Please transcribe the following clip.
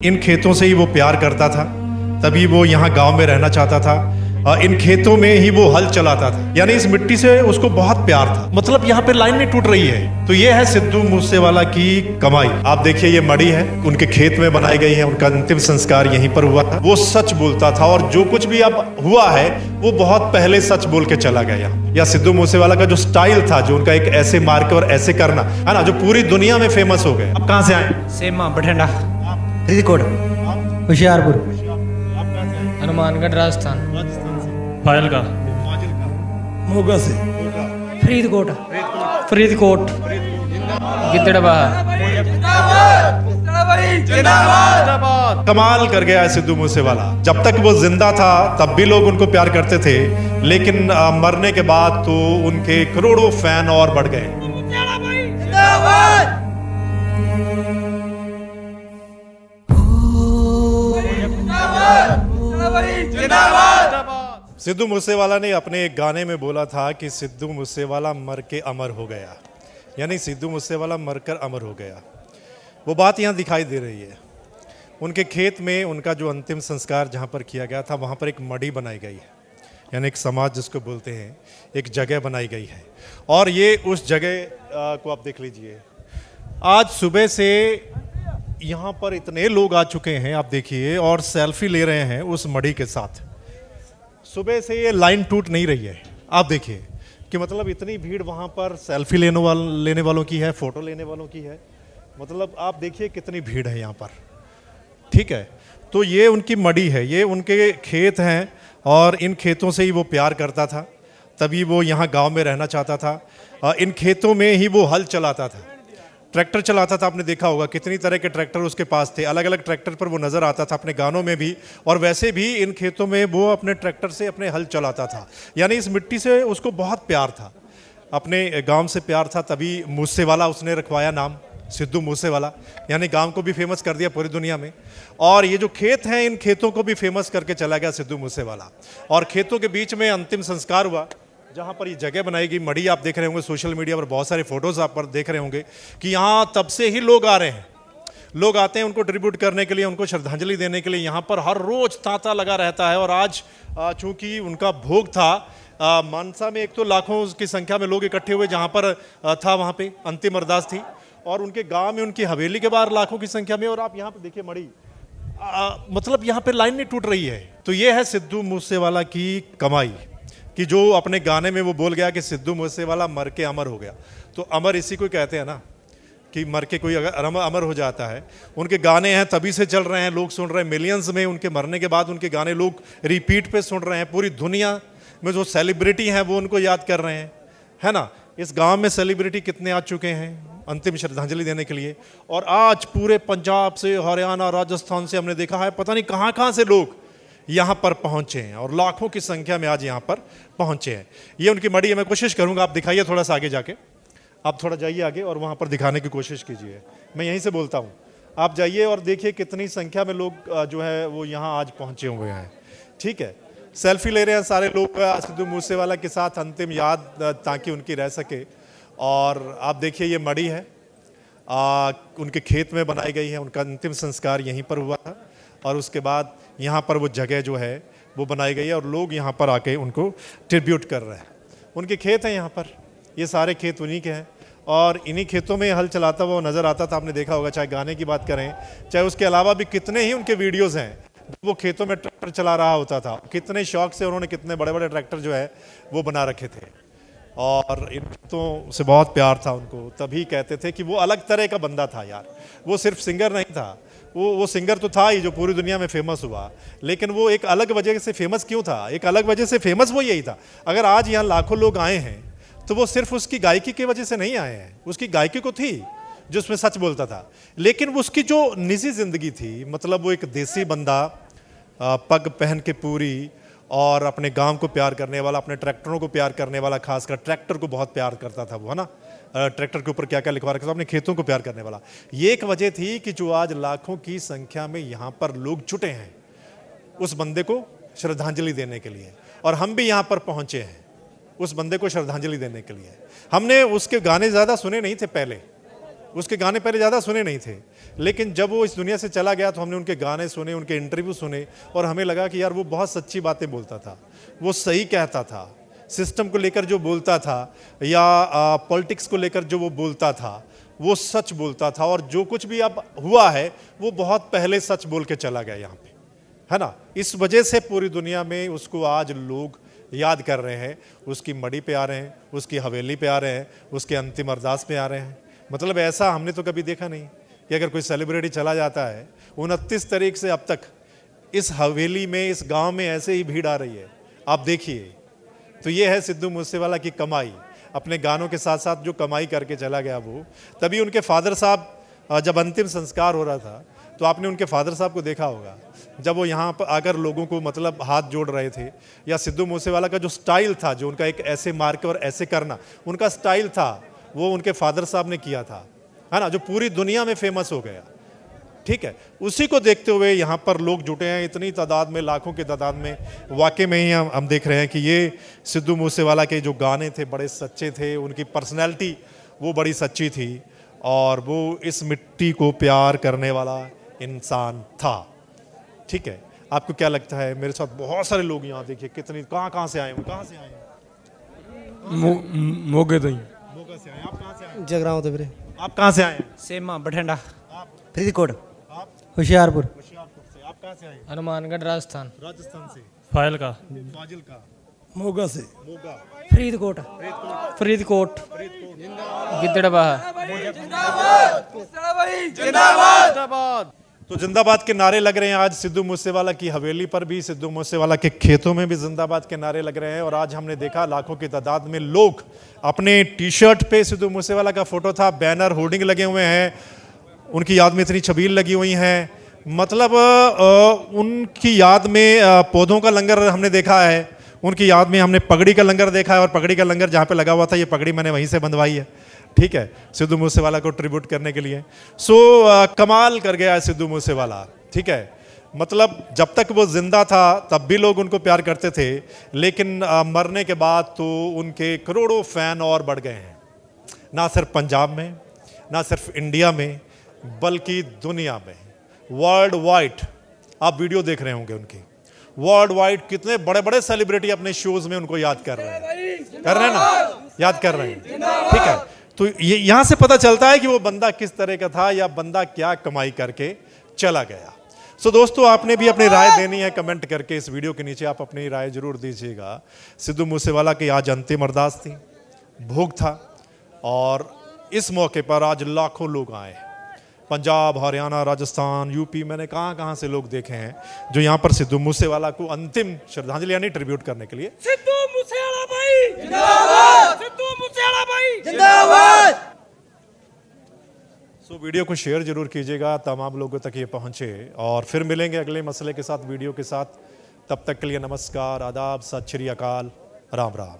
इन खेतों से ही वो प्यार करता था, तभी वो यहाँ गांव में रहना चाहता था। इन खेतों में ही वो हल चलाता था, यानी इस मिट्टी से उसको बहुत प्यार था। मतलब यहाँ पे लाइन नहीं टूट रही है। तो ये है सिद्धू मूसेवाला की कमाई। आप देखिए ये मड़ी है, उनके खेत में बनाई गई है, उनका अंतिम संस्कार यहीं पर हुआ था। वो सच बोलता था और जो कुछ भी अब हुआ है वो बहुत पहले सच बोल के चला गया। या सिद्धू मूसेवाला का जो स्टाइल था, जो उनका एक ऐसे मार के और ऐसे करना है ना, जो पूरी दुनिया में फेमस हो गए। अब कहाँ से आए? सेमा बठिंडा, फरीदकोट, होशियारपुर, हनुमानगढ़, राजस्थान, फाइल का मोगा से, फरीदकोट, फरीदकोट, गिद्दड़बाहा। कमाल कर गया है सिद्धू मूसेवाला। जब तक वो जिंदा था तब भी लोग उनको प्यार करते थे, लेकिन मरने के बाद तो उनके करोड़ों फैन और बढ़ गए। सिद्धू मूसेवाला ने अपने एक गाने में बोला था कि सिद्धू मूसेवाला मर के अमर हो गया, यानी सिद्धू मूसेवाला मरकर अमर हो गया। वो बात यहाँ दिखाई दे रही है। उनके खेत में उनका जो अंतिम संस्कार जहाँ पर किया गया था, वहाँ पर एक मड़ी बनाई गई है, यानी एक समाज जिसको बोलते हैं, एक जगह बनाई गई है। और ये उस जगह को आप देख लीजिए। आज सुबह से यहाँ पर इतने लोग आ चुके हैं, आप देखिए, और सेल्फी ले रहे हैं उस मड़ी के साथ। सुबह से ये लाइन टूट नहीं रही है। आप देखिए कि मतलब इतनी भीड़ वहाँ पर सेल्फी लेने वालों की है, फोटो लेने वालों की है। मतलब आप देखिए कितनी भीड़ है यहाँ पर। ठीक है, तो ये उनकी मड़ी है, ये उनके खेत हैं, और इन खेतों से ही वो प्यार करता था, तभी वो यहाँ गांव में रहना चाहता था। इन खेतों में ही वो हल चलाता था, ट्रैक्टर चलाता था। आपने देखा होगा कितनी तरह के ट्रैक्टर उसके पास थे, अलग अलग ट्रैक्टर पर वो नज़र आता था अपने गानों में भी, और वैसे भी इन खेतों में वो अपने ट्रैक्टर से अपने हल चलाता था। यानी इस मिट्टी से उसको बहुत प्यार था, अपने गांव से प्यार था, तभी मूसेवाला उसने रखवाया नाम, सिद्धू मूसेवाला, यानी गांव को भी फेमस कर दिया पूरी दुनिया में। और ये जो खेत हैं, इन खेतों को भी फेमस करके चला गया सिद्धू मूसेवाला। और खेतों के बीच में अंतिम संस्कार हुआ, जहाँ पर ये जगह बनाई गई, मड़ी। आप देख रहे होंगे सोशल मीडिया पर बहुत सारे फोटोज़ आप पर देख रहे होंगे कि यहाँ तब से ही लोग आ रहे हैं। लोग आते हैं उनको ट्रिब्यूट करने के लिए, उनको श्रद्धांजलि देने के लिए। यहाँ पर हर रोज़ तांता लगा रहता है। और आज चूँकि उनका भोग था, मानसा में एक तो लाखों की संख्या में लोग इकट्ठे हुए जहाँ पर था, वहाँ पे अंतिम अरदास थी। और उनके गांव में, उनकी हवेली के बाहर लाखों की संख्या में। और आप यहाँ पे देखिए मड़ी, मतलब यहाँ पे लाइन नहीं टूट रही है। तो ये है सिद्धू मूसेवाला की कमाई, कि जो अपने गाने में वो बोल गया कि सिद्धू मूसेवाला मर के अमर हो गया। तो अमर इसी को कहते हैं ना, कि मर के कोई अगर अमर हो जाता है। उनके गाने हैं तभी से चल रहे हैं, लोग सुन रहे हैं मिलियंस में। उनके मरने के बाद उनके गाने लोग रिपीट पे सुन रहे हैं। पूरी दुनिया में जो सेलिब्रिटी हैं वो उनको याद कर रहे हैं, है ना। इस गांव में सेलिब्रिटी कितने आ चुके हैं अंतिम श्रद्धांजलि देने के लिए। और आज पूरे पंजाब से, हरियाणा, राजस्थान से हमने देखा है, पता नहीं कहाँ कहाँ से लोग यहाँ पर पहुँचे हैं, और लाखों की संख्या में आज यहाँ पर पहुँचे हैं। ये उनकी मड़ी है। मैं कोशिश करूँगा, आप दिखाइए थोड़ा सा आगे जाके, आप थोड़ा जाइए आगे और वहाँ पर दिखाने की कोशिश कीजिए। मैं यहीं से बोलता हूँ, आप जाइए और देखिए कितनी संख्या में लोग जो है वो यहाँ आज पहुँचे हुए हैं। ठीक है, सेल्फी ले रहे हैं सारे लोग सिद्धू मूसेवाला के साथ, अंतिम याद ताकि उनकी रह सके। और आप देखिए ये मड़ी है, उनके खेत में बनाई गई है, उनका अंतिम संस्कार यहीं पर हुआ था। और उसके बाद यहाँ पर वो जगह जो है वो बनाई गई है, और लोग यहाँ पर आके उनको ट्रिब्यूट कर रहे हैं। उनके खेत हैं यहाँ पर, ये सारे खेत उन्हीं के हैं, और इन्हीं खेतों में हल चलाता हुआ नज़र आता था। आपने देखा होगा, चाहे गाने की बात करें, चाहे उसके अलावा भी कितने ही उनके वीडियोज़ हैं, वो खेतों में ट्रैक्टर चला रहा होता था। कितने शौक से उन्होंने कितने बड़े बड़े ट्रैक्टर जो है वो बना रखे थे। और इन खेतों से बहुत प्यार था उनको, तभी कहते थे कि वो अलग तरह का बंदा था यार। वो सिर्फ सिंगर नहीं था, वो सिंगर तो था ही जो पूरी दुनिया में फेमस हुआ, लेकिन वो एक अलग वजह से फेमस क्यों था? एक अलग वजह से फेमस वो यही था। अगर आज यहाँ लाखों लोग आए हैं तो वो सिर्फ उसकी गायकी की वजह से नहीं आए हैं। उसकी गायकी को थी जो उसमें सच बोलता था, लेकिन उसकी जो निजी जिंदगी थी, मतलब वो एक देसी बंदा, पग पहन के पूरी, और अपने गांव को प्यार करने वाला, अपने ट्रैक्टरों को प्यार करने वाला, खासकर ट्रैक्टर को बहुत प्यार करता था वो, है ना। ट्रैक्टर के ऊपर क्या क्या लिखवा रखा था, अपने खेतों को प्यार करने वाला। ये एक वजह थी कि जो आज लाखों की संख्या में यहाँ पर लोग जुटे हैं उस बंदे को श्रद्धांजलि देने के लिए। और हम भी यहाँ पर पहुँचे हैं उस बंदे को श्रद्धांजलि देने के लिए। हमने उसके गाने ज़्यादा सुने नहीं थे पहले, उसके गाने पहले ज़्यादा सुने नहीं थे, लेकिन जब वो इस दुनिया से चला गया तो हमने उनके गाने सुने, उनके इंटरव्यू सुने और हमें लगा कि यार वो बहुत सच्ची बातें बोलता था, वो सही कहता था। सिस्टम को लेकर जो बोलता था या पॉलिटिक्स को लेकर जो वो बोलता था वो सच बोलता था, और जो कुछ भी अब हुआ है वो बहुत पहले सच बोल के चला गया यहाँ पे, है ना। इस वजह से पूरी दुनिया में उसको आज लोग याद कर रहे हैं, उसकी मड़ी पे आ रहे हैं, उसकी हवेली पे आ रहे हैं, उसके अंतिम अरदास पे आ रहे हैं। मतलब ऐसा हमने तो कभी देखा नहीं कि अगर कोई सेलिब्रिटी चला जाता है 29 तारीख से अब तक इस हवेली में, इस गांव में ऐसे ही भीड़ आ रही है, आप देखिए। तो ये है सिद्धू मूसेवाला की कमाई, अपने गानों के साथ साथ जो कमाई करके चला गया वो। तभी उनके फादर साहब जब अंतिम संस्कार हो रहा था तो आपने उनके फादर साहब को देखा होगा, जब वो यहाँ पर आकर लोगों को मतलब हाथ जोड़ रहे थे, या सिद्धू मूसेवाला का जो स्टाइल था, जो उनका एक ऐसे मार के और ऐसे करना उनका स्टाइल था, वो उनके फादर साहब ने किया था, है ना, जो पूरी दुनिया में फेमस हो गया। ठीक है, उसी को देखते हुए यहाँ पर लोग जुटे हैं इतनी तादाद में, लाखों की तादाद में। वाकई में ही हम देख रहे हैं कि ये सिद्धू मूसेवाला के जो गाने थे बड़े सच्चे थे, उनकी पर्सनैलिटी वो बड़ी सच्ची थी, और वो इस मिट्टी को प्यार करने वाला इंसान था। ठीक है, आपको क्या लगता है? मेरे साथ बहुत सारे लोग यहाँ देखिए, कितनी कहाँ से आए हैं, कहाँ से आए हैं? मोगे तो ही मोगा से आए। आप कहाँ से आए? जगराओं तो वीरे। आप कहाँ से आए हैं? सेमा बठिंडा आप फरीदकोट आप होशियारपुर होशियारपुर से। आप कहाँ से आए हैं? हनुमानगढ़ राजस्थान राजस्थान से। फाइल का फाजिल का। मोगा से मोगा। फरीदकोट फरीदकोट गिद्दड़बाहा। तो जिंदाबाद के नारे लग रहे हैं आज सिद्धू मूसेवाला की हवेली पर भी, सिद्धू मूसेवाला के खेतों में भी जिंदाबाद के नारे लग रहे हैं। और आज हमने देखा लाखों की तादाद में लोग अपने टी शर्ट पे सिद्धू मूसेवाला का फोटो था, बैनर होर्डिंग लगे हुए हैं, उनकी याद में इतनी छबील लगी हुई हैं। मतलब उनकी याद में पौधों का लंगर हमने देखा है, उनकी याद में हमने पगड़ी का लंगर देखा है, और पगड़ी का लंगर जहाँ पे लगा हुआ था ये पगड़ी मैंने वहीं से बंधवाई है। ठीक है, सिद्धू मूसेवाला को ट्रिब्यूट करने के लिए। कमाल कर गया है सिद्धू मूसेवाला। ठीक है, मतलब जब तक वो जिंदा था तब भी लोग उनको प्यार करते थे, लेकिन मरने के बाद तो उनके करोड़ों फैन और बढ़ गए हैं, ना सिर्फ पंजाब में, ना सिर्फ इंडिया में, बल्कि दुनिया में, वर्ल्ड वाइड। आप वीडियो देख रहे होंगे उनकी, वर्ल्ड वाइड कितने बड़े बड़े सेलिब्रिटी अपने शोज में उनको याद कर रहे हैं ना, याद कर रहे हैं। ठीक है, तो ये यहां से पता चलता है कि वो बंदा किस तरह का था, या बंदा क्या कमाई करके चला गया। सो दोस्तों, आपने भी अपनी राय देनी है कमेंट करके, इस वीडियो के नीचे आप अपनी राय जरूर दीजिएगा। सिद्धू मूसेवाला की आज अंतिम अरदास थी, भोग था, और इस मौके पर आज लाखों लोग आए। पंजाब, हरियाणा, राजस्थान, यूपी, मैंने कहां से लोग देखे हैं जो यहाँ पर सिद्धू मूसेवाला को अंतिम श्रद्धांजलि यानी ट्रिब्यूट करने के लिए। सिद्धू मूसेवाला भाई जिंदाबाद, सिद्धू मूसेवाला भाई जिंदाबाद। सो वीडियो को शेयर जरूर कीजिएगा, तमाम लोगों तक ये पहुंचे, और फिर मिलेंगे अगले मसले के साथ, वीडियो के साथ। तब तक के लिए नमस्कार, आदाब, सत श्री अकाल, राम राम।